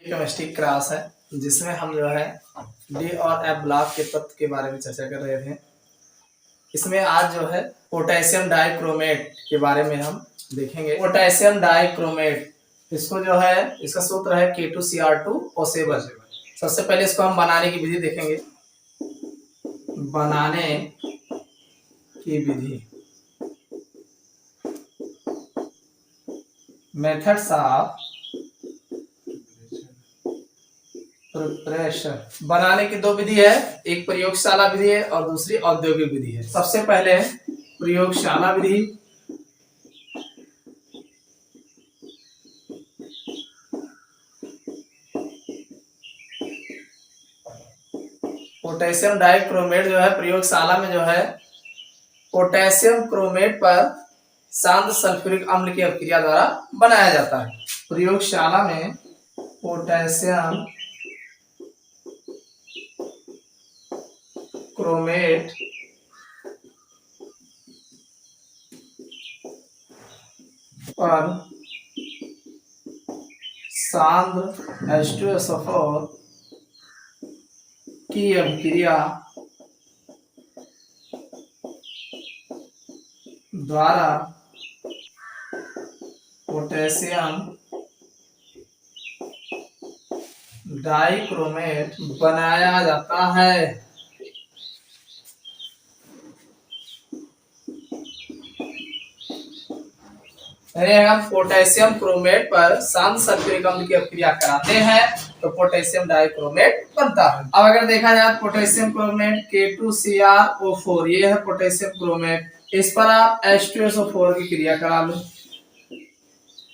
Chemistry class है जिसमें हम जो है डी और एफ ब्लॉक के तत्व के बारे में चर्चा कर रहे थे। इसमें आज जो है पोटेशियम डाइक्रोमेट के बारे में हम देखेंगे। पोटेशियम डाइक्रोमेट इसको जो है इसका सूत्र है K2Cr2O7। सबसे पहले इसको हम बनाने की विधि देखेंगे। बनाने की विधि, मेथड्स ऑफ प्रिपरेशन। बनाने की दो विधि है, एक प्रयोगशाला विधि है और दूसरी औद्योगिक विधि है। सबसे पहले प्रयोगशाला विधि। पोटेशियम डाइक्रोमेट जो है प्रयोगशाला में जो है पोटेशियम क्रोमेट पर शांत सल्फ्यूरिक अम्ल की अभिक्रिया द्वारा बनाया जाता है। प्रयोगशाला में पोटेशियम क्रोमेट पर सांद्र H2SO4 की अभिक्रिया द्वारा पोटेशियम डाइक्रोमेट बनाया जाता है। हम पोटेशियम क्रोमेट पर शांत सल्फ्यूरिक अम्ल की अभिक्रिया कराते हैं तो पोटेशियम डाइक्रोमेट बनता है। अब अगर देखा जाए पोटेशियम क्रोमेट K2Cr2O4, ये है पोटेशियम क्रोमेट। इस पर आप H2SO4 की क्रिया करा लो।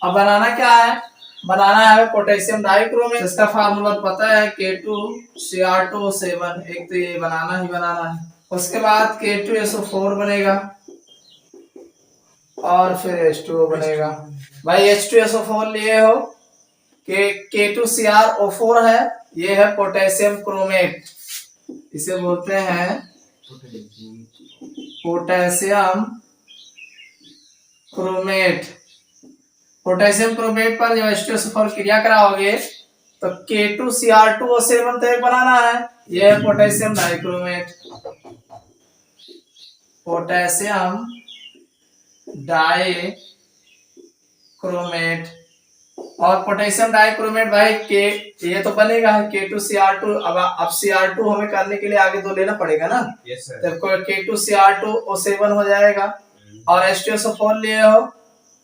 अब बनाना क्या है? बनाना है पोटेशियम डाइक्रोमेट। इसका फार्मूला पता है K2Cr2O7। एक तो ये बनाना ही बनाना है। उसके बाद K2SO4 बनेगा और फिर H2O बनेगा। भाई H2SO4 लिए हो, K2Cr2O4 है, ये है पोटेशियम क्रोमेट। इसे बोलते हैं पोटेशियम क्रोमेट। पोटेशियम क्रोमेट पर जब H2SO4 क्रिया कराओगे तो K2Cr2O7 तो एक बनाना है, ये है पोटेशियम डाइक्रोमेट। पोटेशियम डाइक्रोमेट और पोटेशियम डाइक्रोमेट भाई के ये तो बनेगा K2Cr2। अब Cr2 हमें करने के लिए आगे दो लेना पड़ेगा ना। yes, तो K2Cr2O7 हो जाएगा और H2SO4 लिए हो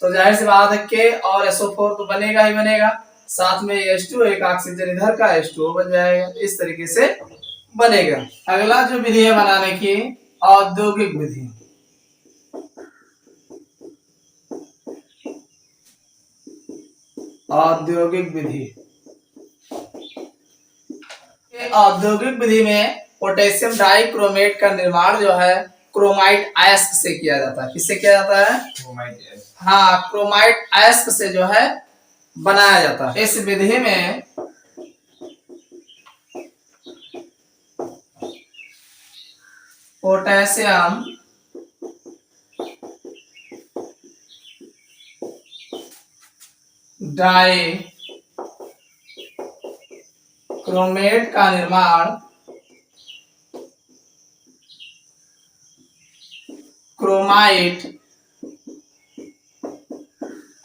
तो जाहिर सी बात है K और SO4 तो बनेगा ही बनेगा, साथ में H2 एक ऑक्सीजन इधर का H2O बन जाएगा। इस तरीके से बनेगा। अगला जो विधि है बनाने की, औद्योगिक विधि। औद्योगिक विधि, औद्योगिक विधि में पोटेशियम डाइक्रोमेट का निर्माण जो है क्रोमाइट अयस्क से किया जाता है। किससे किया जाता है? क्रोमाइट। हाँ, क्रोमाइट अयस्क से जो है बनाया जाता है। इस विधि में पोटेशियम डाइक्रोमेट का निर्माण क्रोमाइट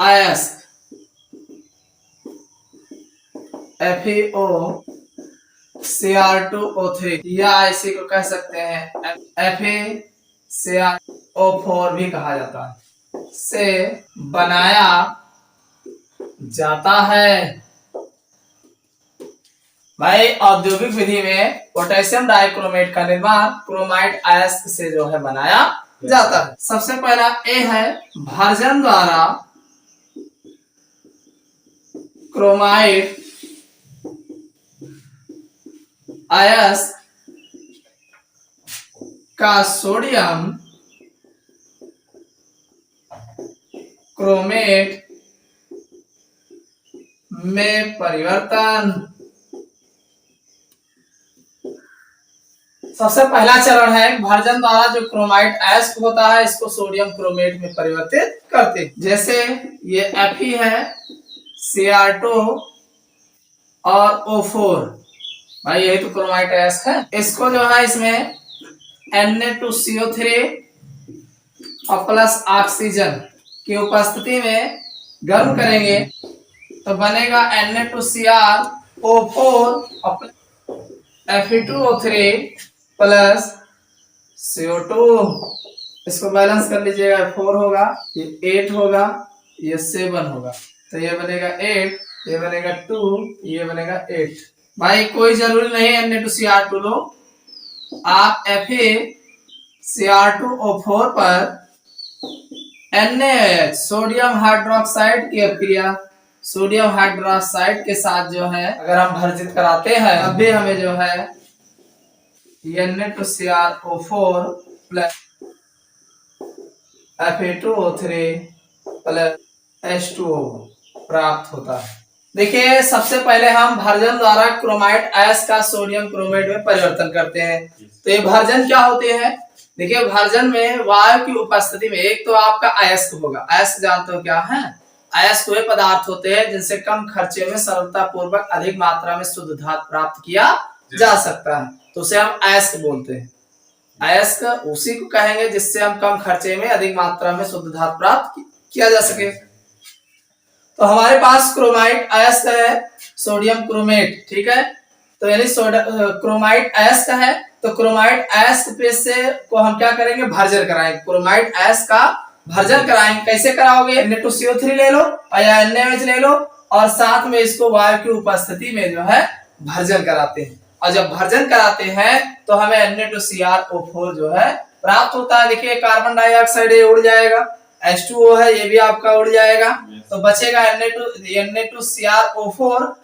अयस्क FeOCr2O3 या इसी को कह सकते हैं FeCr2O4 भी कहा जाता है, से बनाया जाता है। भाई औद्योगिक विधि में पोटेशियम डाइक्रोमेट का निर्माण क्रोमाइट अयस्क से जो है बनाया जाता है। सबसे पहला ए है भर्जन द्वारा क्रोमाइट अयस्क का सोडियम क्रोमेट में परिवर्तन। सबसे पहला चरण है भर्जन द्वारा जो क्रोमाइट अयस्क होता है इसको सोडियम क्रोमेट में परिवर्तित करते। जैसे ये Fe है Cr2 और O4, भाई यही तो क्रोमाइट एस है। इसको जो है इसमें Na2CO3 और प्लस ऑक्सीजन की उपस्थिति में गर्म करेंगे तो बनेगा Na2Cr O4 और Fe2O3 प्लस CO2। इसको बैलेंस कर लीजिएगा, 4 होगा, ये 8 होगा, ये 7 होगा, तो ये बनेगा 8, ये बनेगा 2, ये बनेगा 8। भाई कोई जरूरी नहीं Na2Cr2 लो, आप FeCr2O4 पर NaOH सोडियम हाइड्रोक्साइड की अभिक्रिया सोडियम हाइड्रोक्साइड के साथ जो है अगर हम भर्जित कराते हैं तब भी हमें जो है Na2Cr O4 plus Fe2O3 plus H2O प्राप्त होता है। देखिए सबसे पहले हम भर्जन द्वारा क्रोमाइट एस का सोडियम क्रोमेट में परिवर्तन करते हैं। तो ये भर्जन क्या होते हैं? देखिए भर्जन में वायु की उपस्थिति में एक तो आपका अयस्क होगा। अयस्क जानते हो क्या है? अयस्क वे पदार्थ होते हैं जिनसे कम खर्चे में सरलता पूर्वक अधिक मात्रा में शुद्ध धातु प्राप्त किया जा सकता है, तो उसे हम अयस्क बोलते हैं। अयस्क उसी को कहेंगे जिससे हम कम खर्चे में अधिक मात्रा में शुद्ध धातु प्राप्त किया जा सके। तो हमारे पास क्रोमाइट अयस्क है, सोडियम क्रोमेट, ठीक है। तो यानी क्रोमाइट अयस्क है, तो क्रोमाइट अयस्क पे से को हम क्या करेंगे? भर्जन कराएंगे। क्रोमाइट अयस्क का भर्जन कराएंगे। कैसे कराओगे? Na2CO3 ले लो या NaOH ले लो और साथ में इसको वायु की उपस्थिति में जो है भर्जन कराते हैं। और जब भर्जन कराते हैं तो हमें Na2CrO4 जो है प्राप्त होता है। देखिए कार्बन डाइऑक्साइड ये उड़ जाएगा, H2O है ये भी आपका उड़ जाएगा, तो बचेगा Na2CrO4 और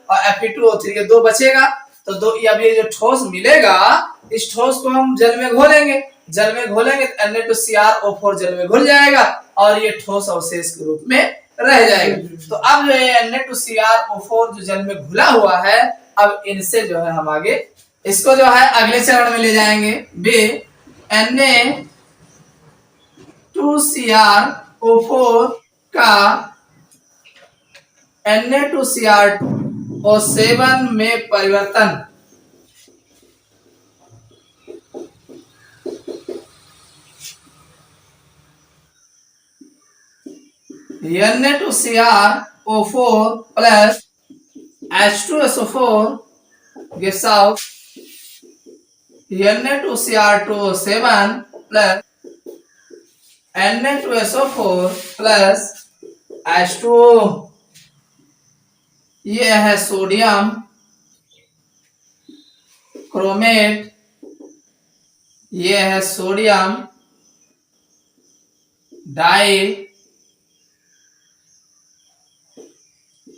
Fe2O3, ये दो बचेगा। तो दो अब ये जो ठोस मिलेगा इस ठोस को हम जल में घोलेंगे, जल में घोलेंगे तो Na2CrO4 जल में घुल जाएगा और ये ठोस अवशेष के रूप में रह जाएगा। तो अब जो ये Na2CrO4 जो जल में घुला हुआ है, अब इनसे जो है हम आगे इसको जो है अगले चरण में ले जाएंगे। बे Na2CrO4 का Na2Cr2O7 में परिवर्तन। Na2CrO4 plus H2SO4 gives out Na2Cr2O7 plus Na2SO4 plus H2O। ये है सोडियम क्रोमेट, ये है सोडियम डाई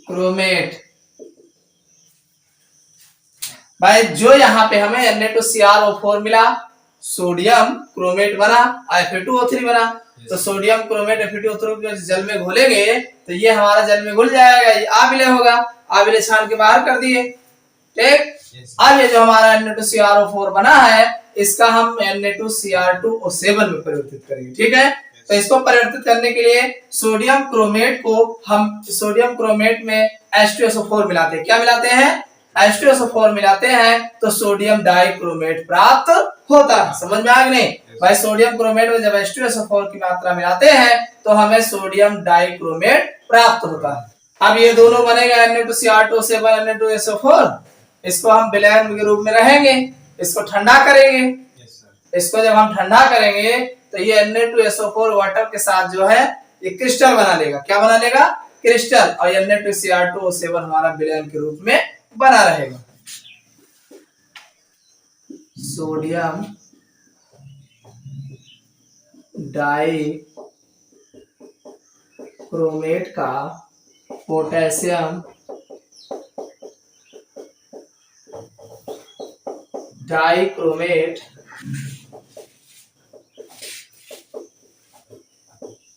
क्रोमेट। भाई जो यहाँ पे हमें Na2CrO4 मिला, सोडियम क्रोमेट बना, Fe2O3 बना, तो सोडियम क्रोमेट Fe2O3 जल में घोलेंगे तो ये हमारा जल में घुल जाएगा, ये आबिले होगा, आबिले छान के बाहर कर दिए, ठीक। अब ये जो हमारा Na2CrO4 बना है इसका हम Na2Cr2O7 में परिवर्तित करेंगे, ठीक है। तो इसको परिवर्तित करने के लिए सोडियम क्रोमेट को हम सोडियम क्रोमेट में H2SO4 मिलाते हैं। क्या मिलाते हैं? H2SO4 मिलाते हैं तो सोडियम डाइक्रोमेट प्राप्त होता है। समझ में आ गया नहीं? भाई सोडियम क्रोमेट में जब H2SO4 की मात्रा मिलाते हैं तो हमें सोडियम डाइक्रोमेट प्राप्त होता है। अब ये दोनों बनेगा Na2Cr2O7 Na2SO4, इसको हम विलयन के रूप में रहेंगे, इसको ठंडा करेंगे। इसको जब हम ठंडा करेंगे तो ये Na2SO4 वाटर के साथ जो है ये क्रिस्टल बना लेगा। क्या बना लेगा? क्रिस्टल। और Na2Cr2O7 हमारा विलयन के रूप में बना रहेगा। सोडियम डाई क्रोमेट का पोटेशियम डाइक्रोमेट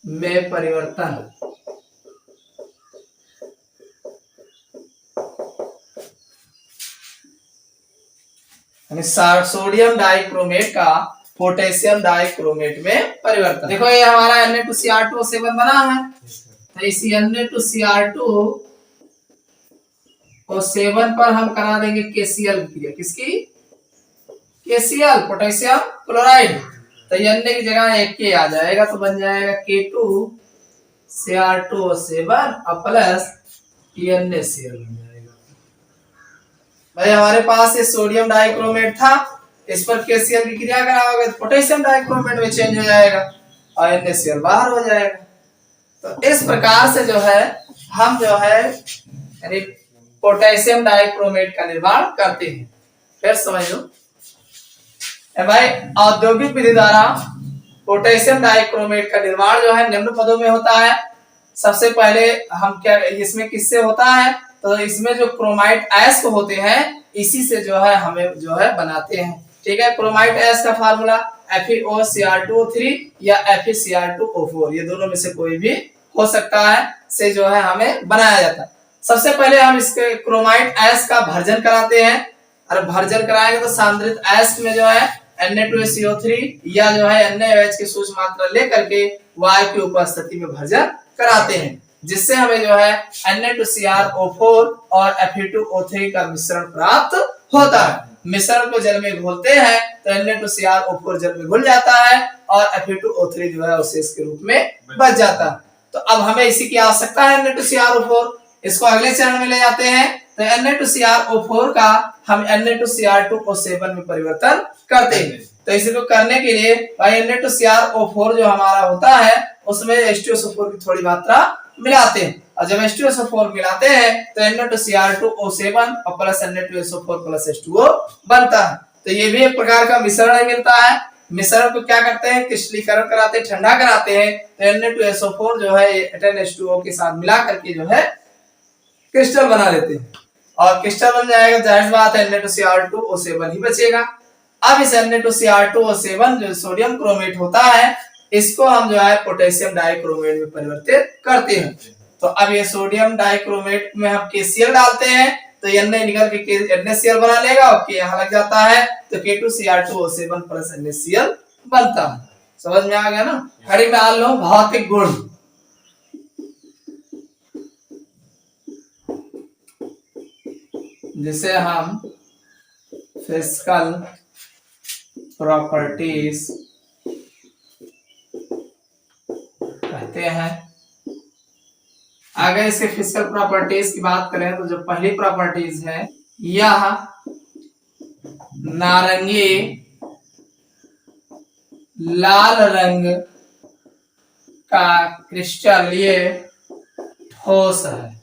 में परिवर्तन। सोडियम डाइक्रोमेट का पोटेशियम डाइक्रोमेट में परिवर्तन। देखो ये हमारा Na2Cr2O7 बना है, तो इसी Na2Cr2O7 O7 पर हम करा देंगे KCl क्रिया, किसकी? KCl, potassium chloride. तो Na की जगह एक के आ जाएगा, तो बन जाएगा K2Cr2O7 और प्लस NaCl बन जाएगा। भाई हमारे पास ये सोडियम डाइक्रोमेट था, इस पर KCl की क्रिया कराओगे तो पोटेशियम डाइक्रोमेट में चेंज हो जाएगा और NaCl बाहर हो जाएगा। तो इस प्रकार से जो है हम जो है यानी पोटेशियम डाइक्रोमेट का निर्माण करते हैं। फिर समझ लो भाई, औद्योगिक विधि द्वारा पोटेशियम डाइक्रोमेट का निर्माण जो है निम्न पदों में होता है। सबसे पहले हम क्या इसमें किससे होता है, तो इसमें जो क्रोमाइट अयस्क होते हैं इसी से जो है हमें जो है बनाते हैं। ठीक है, क्रोमाइट अयस्क का फार्मूला FeOCr2O3 या FeCr2O4, ये दोनों में से कोई भी हो सकता है, से जो है हमें बनाया जाता है। सबसे पहले हम इसके क्रोमाइट अयस्क का भर्जन कराते हैं, और भर्जन कराएंगे तो सांद्रित अयस्क में जो है Na2CO3 या जो है NaOH की सूक्ष्म मात्रा लेकर के वायु की उपस्थिति में भर्जन कराते हैं, जिससे हमें जो है Na2Cr O4 और Fe2O3 का मिश्रण प्राप्त होता है। मिश्रण को जल में घोलते हैं तो Na2Cr O4 जल में घुल जाता है और Fe2O3 जो है अवशेष के रूप में बच जाता है। तो अब हमें इसी की आवश्यकता है Na2Cr O4, इसको अगले चरण में ले जाते हैं तो Na2Cr O4 का हम Na2Cr2O7 में परिवर्तन करते हैं। तो इसी को करने के लिए भाई Na2Cr O4 जो हमारा होता है उसमें H2SO4 की थोड़ी मात्रा मिलाते हैं, और जब H2SO4 मिलाते हैं तो Na2Cr2O7 और प्लस Na2SO4 प्लस H2O बनता है। तो ये भी एक प्रकार का मिश्रण मिलता है। मिश्रण को क्या करते हैं, क्रिस्टलीकरण कराते हैं, ठंडा कराते हैं, तो Na2SO4 जो है H2O के साथ मिला करके जो है क्रिस्टल बना लेते हैं, और क्रिस्टल बन जाएगा, जाहिर बात है Na2Cr2O7 ही बचेगा। अब इस Na2Cr2O7 जो सोडियम क्रोमेट होता है इसको हम जो है पोटेशियम डाइक्रोमेट में परिवर्तित करते हैं। तो अब ये सोडियम डाइक्रोमेट में हम KCl डालते हैं तो Na निकल के NaCl बना लेगा और K यहाँ लग जाता है तो K2Cr2O7 प्लस NaCl बनता है। समझ में आ गया ना? खड़ी डाल लो भौतिक गुण। जिसे हम फिजिकल प्रॉपर्टीज कहते हैं। अगर इसके फिजिकल प्रॉपर्टीज की बात करें तो जो पहली प्रॉपर्टीज है, यह नारंगी लाल रंग का क्रिस्टलीय ठोस है।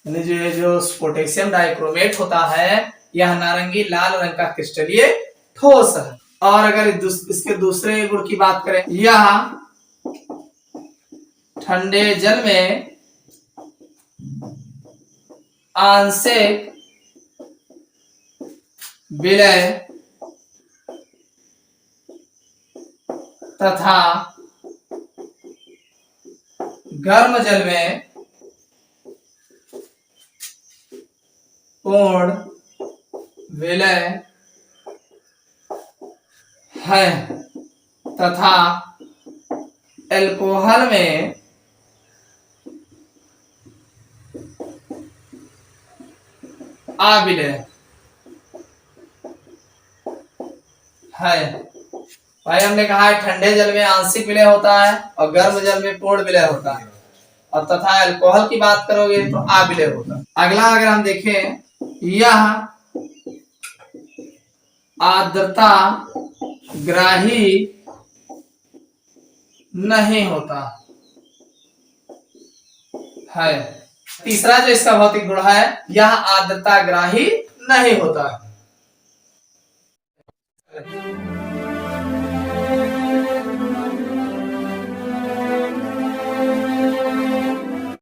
जो पोटेशियम डाइक्रोमेट होता है यह नारंगी लाल रंग का क्रिस्टलीय ठोस है। और अगर इसके दूसरे गुण की बात करें, यह ठंडे जल में आंशिक विलय तथा गर्म जल में पूर्ण विलय है तथा अल्कोहल में अविलय है। भाई हमने कहा है ठंडे जल में आंशिक विलय होता है और गर्म जल में पूर्ण विलय होता है, और तथा अल्कोहल की बात करोगे तो अविलय होता है। अगला अगर हम देखें, यह आर्द्रता ग्राही नहीं होता है। तीसरा जो इसका भौतिक गुण है, यह आर्द्रता ग्राही नहीं होता है।